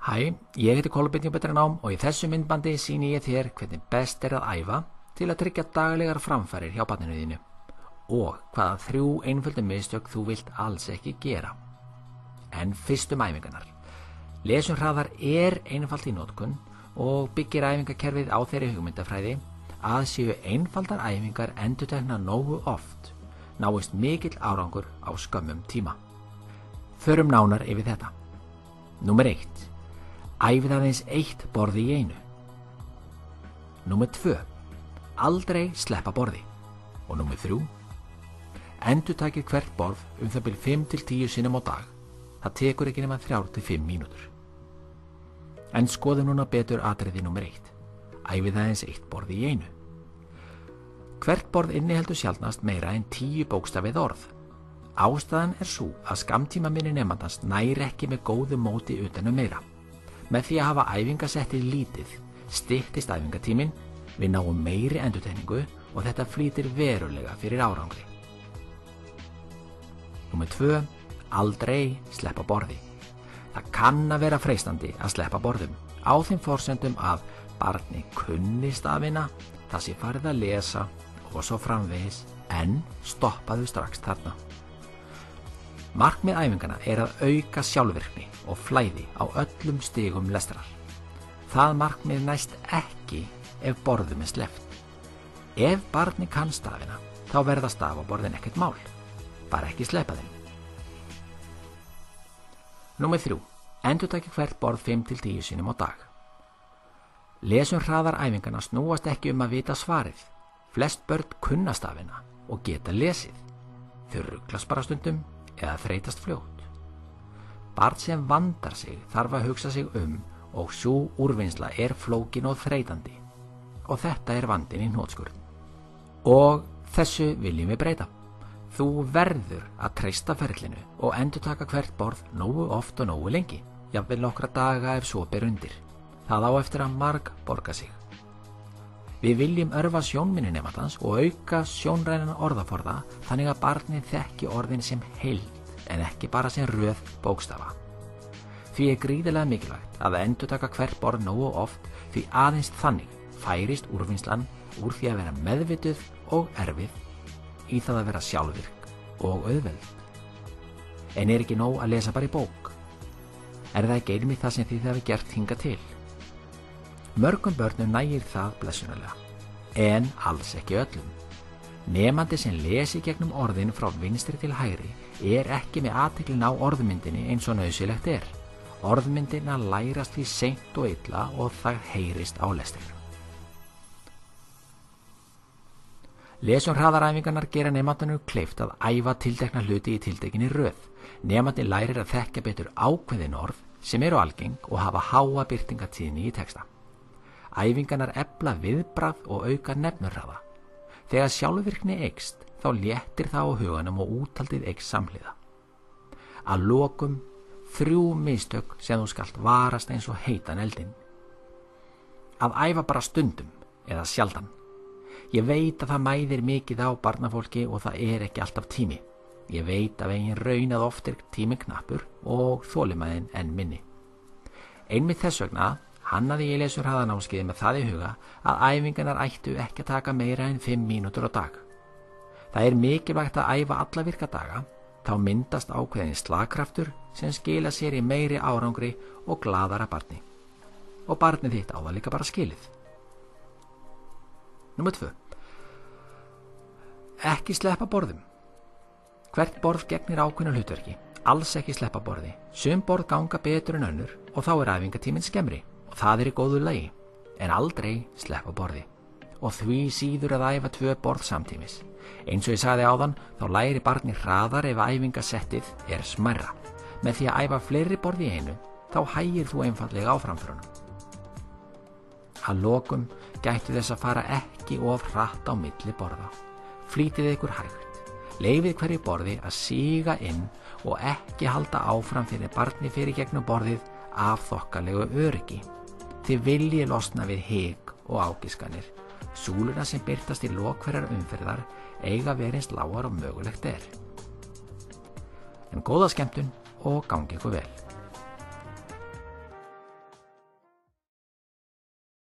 Hæ, ég heiti Kolbeinn Jöbetranám og í þessu myndbandi sýni ég þér hvernig best að æfa til að tryggja daglegar framfarir hjá barninu þínu og hvaða 3 einföldu mistök þú vilt alls ekki gera. En fyrst æfingarnar. Lesunhraðar einfalt í notkun og byggir æfingakerfið á þeirri hugmyndafræði að séu einfaldar æfingar endurteknar nógu oft, náist mikill árangur á skömmum tíma. Förum nánar yfir þetta. Númer 1. Æfið aðeins 1 borð í einu. Númer 2. Aldrei sleppa borði. Og númer 3. Endurtakið hvert borð það bil 5 til 10 sinnum á dag. Það tekur ekki nema 3 til 5 mínútur. En skoðum núna betur atriði númer 1. Æfið aðeins 1 borð í einu. Hvert borð inniheldur sjaldnast meira en 10 bókstafið orð. Ástæðan sú að skammtímaminni nemandans nær ekki með góðu móti utanum meira. Með því að hafa æfingasettið lítið styttist æfingatíminn, við náum meiri endurtekningu og þetta flýtir verulega fyrir árangri. Númer 2. Aldrei sleppa borði. Það kann að vera freistandi að sleppa borðum á þeim forsendum að barni kunni stafina, það sé farið að lesa og svo framvegis, en stoppaðu strax þarna. Markmið æfingana að auka sjálfvirkni og flæði á öllum stigum lestrar. Það markmið næst ekki ef borðum sleppt. Ef barni kann stafina, þá verða stafaborðin ekkert mál, bara ekki sleppa þeim. Númer 3. Endurtakið hvert borð 5 til 10 sinnum á dag. Lesunhraðar æfingarna snúast ekki að vita svarið. Flest börn kunna stafina og geta lesið. Þau ruglast bara stundum eða þreytast fljótt. Barn sem vandar sig þarf að hugsa sig og sú úrvinnsla flókin og þreytandi. Og þetta vandinn í hnotskurn. Og þessu viljum við breyta. Þú verður að treysta ferlinu og endurtaka hvert borð nógu oft og nógu lengi, jafnvel nokkra daga ef svo ber undir. Það á eftir að margborga sig. Við viljum örva sjónminni nemandans og auka sjónrænan orðaforða þannig að barnið þekki orðin sem heild en ekki bara sem röð bókstafa. Því gríðarlega mikilvægt að endurtaka hvert borð nógu oft, því aðeins þannig færist úrvinnslan úr því að vera meðvituð og erfið í það að vera sjálfvirk og auðveld. En ekki nóg að lesa bara í bók? Það ekki einmitt það sem þið hafi gert hingað til? Mörgum börnum nægir það blessunarlega, en alls ekki öllum. Nemandi sem lesi gegnum orðin frá vinstri til hægri ekki með athyglin á orðmyndinni eins og nauðsynlegt Orðmyndina lærast því seint og illa og það heyrist á lestrinu. Lesunhraðaræfingarnar gera nemandanum kleift að æfa tiltekna hluti í tiltekinni röð. Nemandi lærir að þekkja betur ákveðin orð sem algeng og hafa háa birtingatíðni í texta. Æfingarnar efla viðbragð og auka nefnurhraða. Þegar sjálfvirkni eykst, þá léttir það á huganum og úthaldið eykst samhliða. Að lokum 3 mistök sem þú skalt varast eins og heitan eldinn. Að æfa bara stundum eða sjaldan. Ég veit að það mæðir mikið á barnafólki og það ekki alltaf tími. Ég veit af eigin raun að oft tíminn knappur og þolinmæðin enn minni. Einmitt þess vegna hannaði ég lesunhraðanámskeiðið með það í huga að æfingarnar ættu ekki að taka meira en 5 mínútur á dag. Það mikilvægt að æfa alla virka daga, þá myndast ákveðin slagkraftur sem skila sér í meiri árangri og glaðara barni. Og barnið þitt á það líka bara skilið. Númer 2. Ekki sleppa borðum. Hvert borð gegnir ákveðnu hlutverki. Alls ekki sleppa borði. Sum borð ganga betur en önnur og þá æfingatíminn skemmri og það í góðu lagi. En aldrei sleppa borði. Og því síður að æfa 2 borð samtímis. Eins og ég sagði áðan, þá læri barni hraðar ef æfingasettið smærra. Með því að æfa fleiri borð í einu, þá hægir þú einfaldlega á framförunum. Að lokum gættu þess að fara ekki of hratt á milli borða. Flýtið ykkur hægt. Leyfið hverju borði að síga inn og ekki halda áfram fyrir barni fyrir gegnum borðið af þokkalegu öryggi. Þið viljið losna við hik og ágiskanir. Súluna sem birtast í lok hverjar umferðar eiga verið eins lágar og mögulegt En góða skemmtun og gangi ykkur vel.